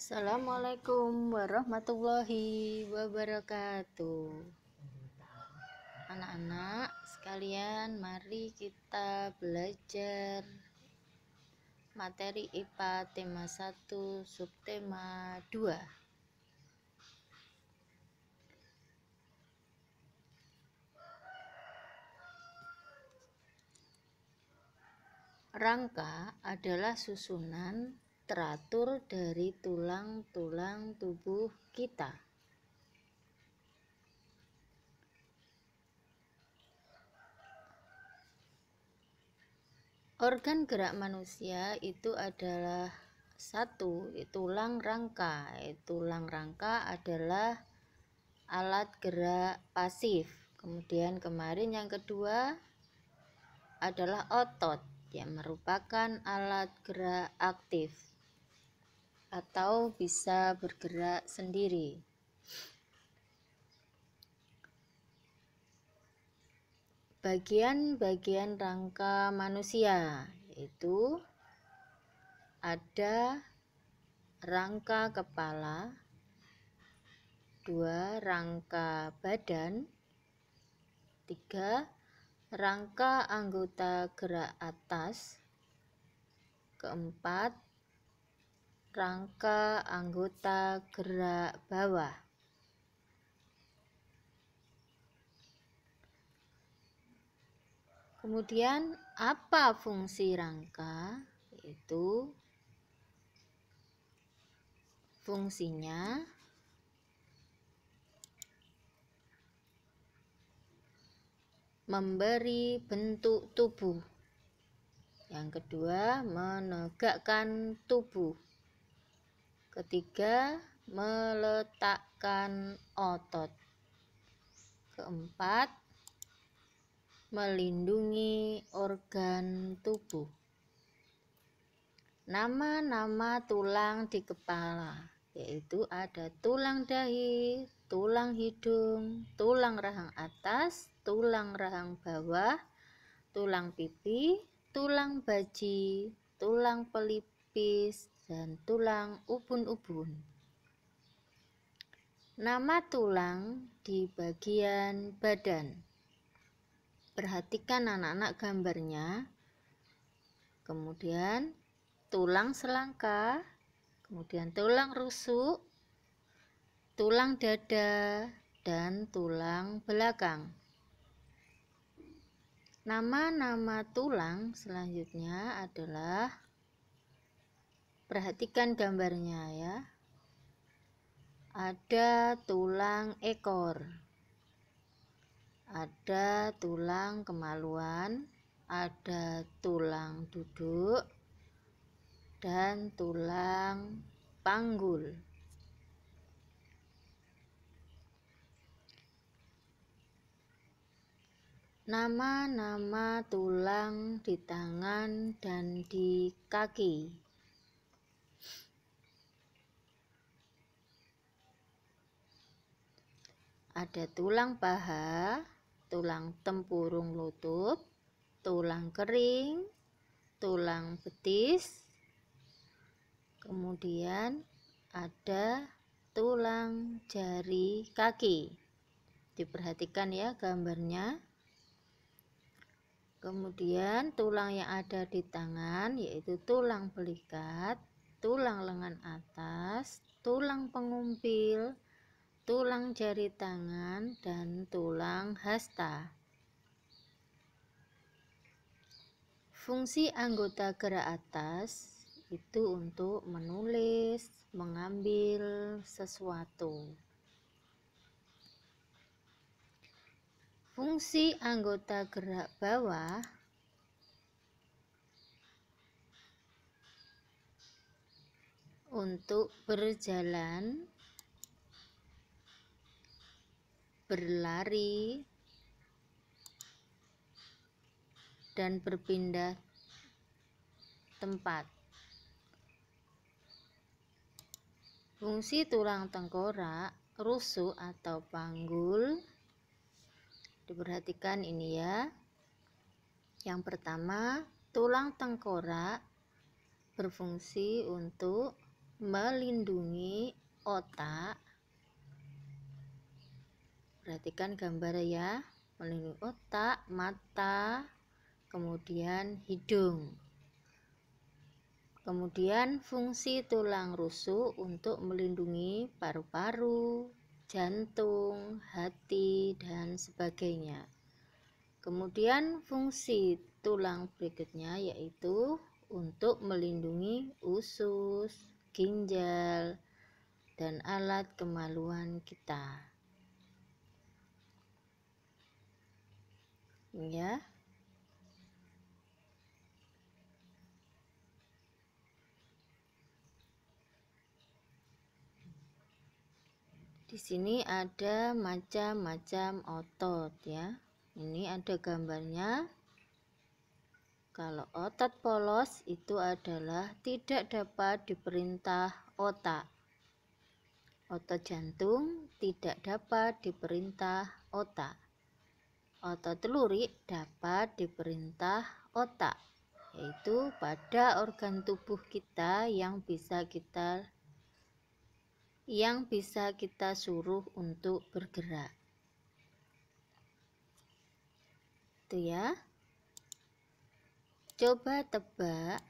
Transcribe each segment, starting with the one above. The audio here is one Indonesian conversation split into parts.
Assalamualaikum warahmatullahi wabarakatuh. Anak-anak sekalian, mari kita belajar materi IPA tema 1 subtema 2. Rangka adalah susunan teratur dari tulang-tulang tubuh kita. Organ gerak manusia itu adalah satu, tulang rangka. Tulang rangka adalah alat gerak pasif. Kemudian kemarin yang kedua adalah otot yang merupakan alat gerak aktif atau bisa bergerak sendiri. Bagian-bagian rangka manusia yaitu ada rangka kepala, 2 rangka badan, 3 rangka anggota gerak atas, 4 rangka anggota gerak bawah. Kemudian apa fungsi rangka? Yaitu fungsinya memberi bentuk tubuh. Yang kedua, menegakkan tubuh. Ketiga, meletakkan otot. Keempat, melindungi organ tubuh. Nama-nama tulang di kepala yaitu ada tulang dahi, tulang hidung, tulang rahang atas, tulang rahang bawah, tulang pipi, tulang baji, tulang pelipis, dan tulang ubun-ubun. Nama tulang di bagian badan. Perhatikan anak-anak gambarnya. Kemudian tulang selangka, kemudian tulang rusuk, tulang dada, dan tulang belakang. Nama-nama tulang selanjutnya adalah, perhatikan gambarnya ya. Ada tulang ekor, ada tulang kemaluan, ada tulang duduk, dan tulang panggul. Nama-nama tulang di tangan dan di kaki. Ada tulang paha, tulang tempurung lutut, tulang kering, tulang betis, kemudian ada tulang jari kaki. Diperhatikan ya gambarnya. Kemudian tulang yang ada di tangan yaitu tulang belikat, tulang lengan atas, tulang pengumpil, tulang jari tangan, dan tulang hasta. Fungsi anggota gerak atas itu untuk menulis, mengambil sesuatu. Fungsi anggota gerak bawah untuk berjalan, berlari, dan berpindah tempat. Fungsi tulang tengkorak, rusuk atau panggul, diperhatikan ini ya. Yang pertama, tulang tengkorak berfungsi untuk melindungi otak. Perhatikan gambar ya, melindungi otak, mata, kemudian hidung. Kemudian fungsi tulang rusuk untuk melindungi paru-paru, jantung, hati, dan sebagainya. Kemudian fungsi tulang berikutnya yaitu untuk melindungi usus, ginjal, dan alat kemaluan kita. Ya. Di sini ada macam-macam otot ya. Ini ada gambarnya. Kalau otot polos itu adalah tidak dapat diperintah otak. Otot jantung tidak dapat diperintah otak. Otot lurik dapat diperintah otak, yaitu pada organ tubuh kita yang bisa kita suruh untuk bergerak. Itu ya. Coba tebak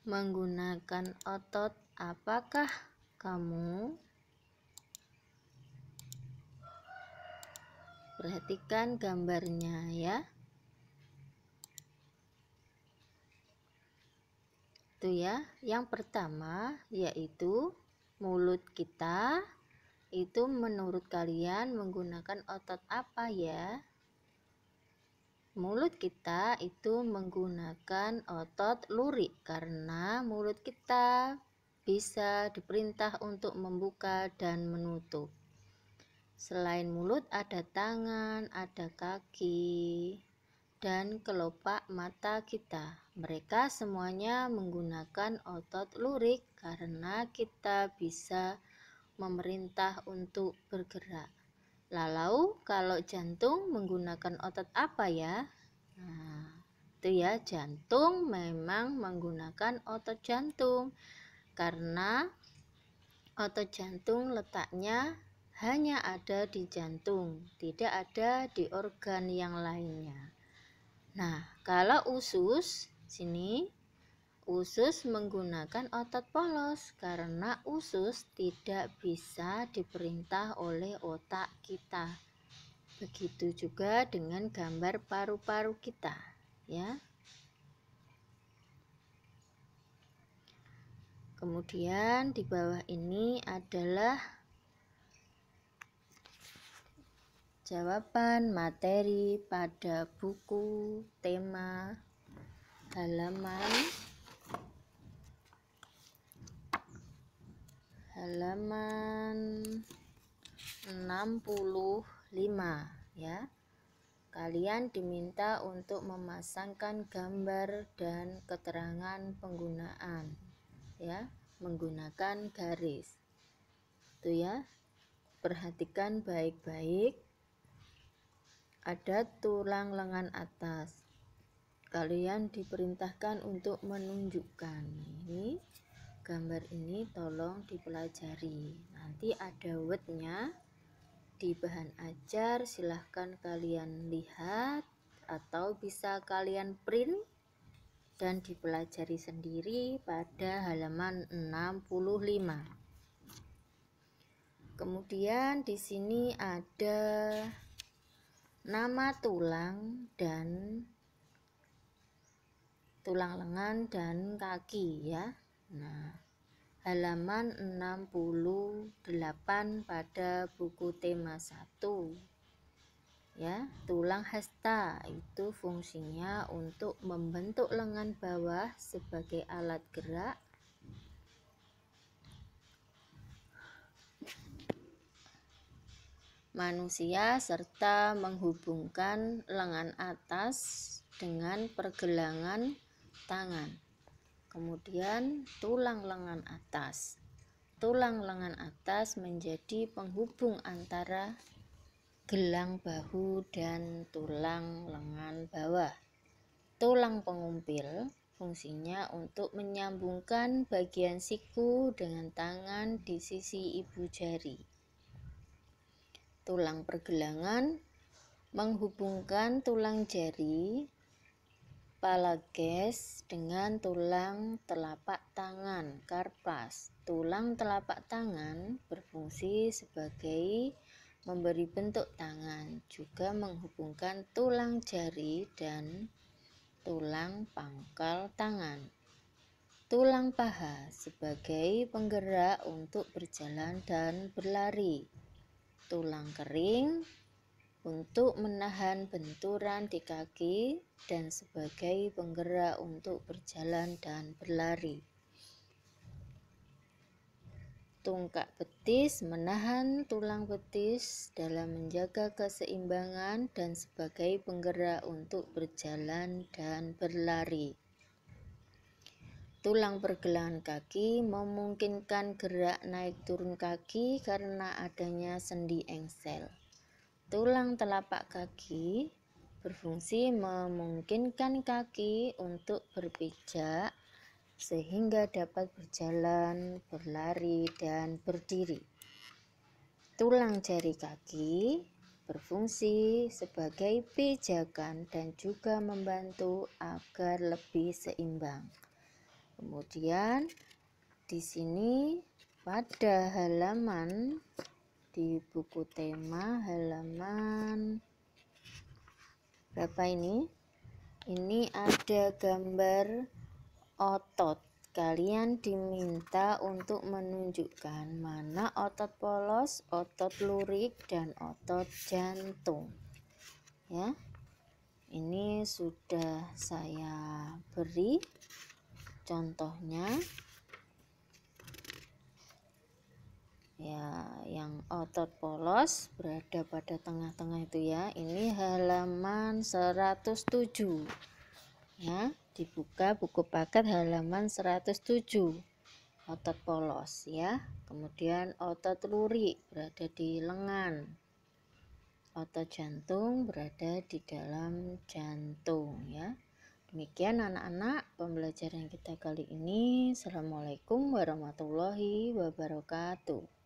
menggunakan otot apakah kamu? Perhatikan gambarnya ya. Itu ya. Yang pertama yaitu mulut kita. Itu menurut kalian menggunakan otot apa ya? Mulut kita itu menggunakan otot lurik karena mulut kita bisa diperintah untuk membuka dan menutup. Selain mulut ada tangan, ada kaki, dan kelopak mata kita. Mereka semuanya menggunakan otot lurik karena kita bisa memerintah untuk bergerak. Lalu kalau jantung menggunakan otot apa ya? Nah, itu ya, jantung memang menggunakan otot jantung karena otot jantung letaknya hanya ada di jantung, tidak ada di organ yang lainnya. Nah, kalau usus, sini usus menggunakan otot polos karena usus tidak bisa diperintah oleh otak kita. Begitu juga dengan gambar paru-paru kita, ya. Kemudian di bawah ini adalah jawaban materi pada buku tema halaman 65 ya. Kalian diminta untuk memasangkan gambar dan keterangan penggunaan ya, menggunakan garis. Itu ya. Perhatikan baik-baik. Ada tulang lengan atas. Kalian diperintahkan untuk menunjukkan ini. Gambar ini tolong dipelajari. Nanti ada wordnya di bahan ajar, silahkan kalian lihat atau bisa kalian print dan dipelajari sendiri pada halaman 65. Kemudian di sini ada nama tulang dan tulang lengan dan kaki ya. Nah, halaman 68 pada buku tema 1 ya. Tulang hasta itu fungsinya untuk membentuk lengan bawah sebagai alat gerak manusia serta menghubungkan lengan atas dengan pergelangan tangan. Kemudian tulang lengan atas. Tulang lengan atas menjadi penghubung antara gelang bahu dan tulang lengan bawah. Tulang pengumpil Fungsinya untuk menyambungkan bagian siku dengan tangan di sisi ibu jari. Tulang pergelangan menghubungkan tulang jari phalanges dengan tulang telapak tangan karpas. Tulang telapak tangan berfungsi sebagai memberi bentuk tangan, juga menghubungkan tulang jari dan tulang pangkal tangan. Tulang paha sebagai penggerak untuk berjalan dan berlari. Tulang kering untuk menahan benturan di kaki dan sebagai penggerak untuk berjalan dan berlari. Tungkak betis menahan tulang betis dalam menjaga keseimbangan dan sebagai penggerak untuk berjalan dan berlari. Tulang pergelangan kaki memungkinkan gerak naik turun kaki karena adanya sendi engsel. Tulang telapak kaki berfungsi memungkinkan kaki untuk berpijak sehingga dapat berjalan, berlari, dan berdiri. Tulang jari kaki berfungsi sebagai pijakan dan juga membantu agar lebih seimbang. Kemudian di sini pada halaman di buku tema halaman berapa ini? Ini ada gambar otot. Kalian diminta untuk menunjukkan mana otot polos, otot lurik, dan otot jantung. Ya. Ini sudah saya beri contohnya. Ya, yang otot polos berada pada tengah-tengah itu ya. Ini halaman 107. Ya, dibuka buku paket halaman 107. Otot polos ya. Kemudian otot lurik berada di lengan. Otot jantung berada di dalam jantung ya. Demikian anak-anak pembelajaran kita kali ini. Assalamualaikum warahmatullahi wabarakatuh.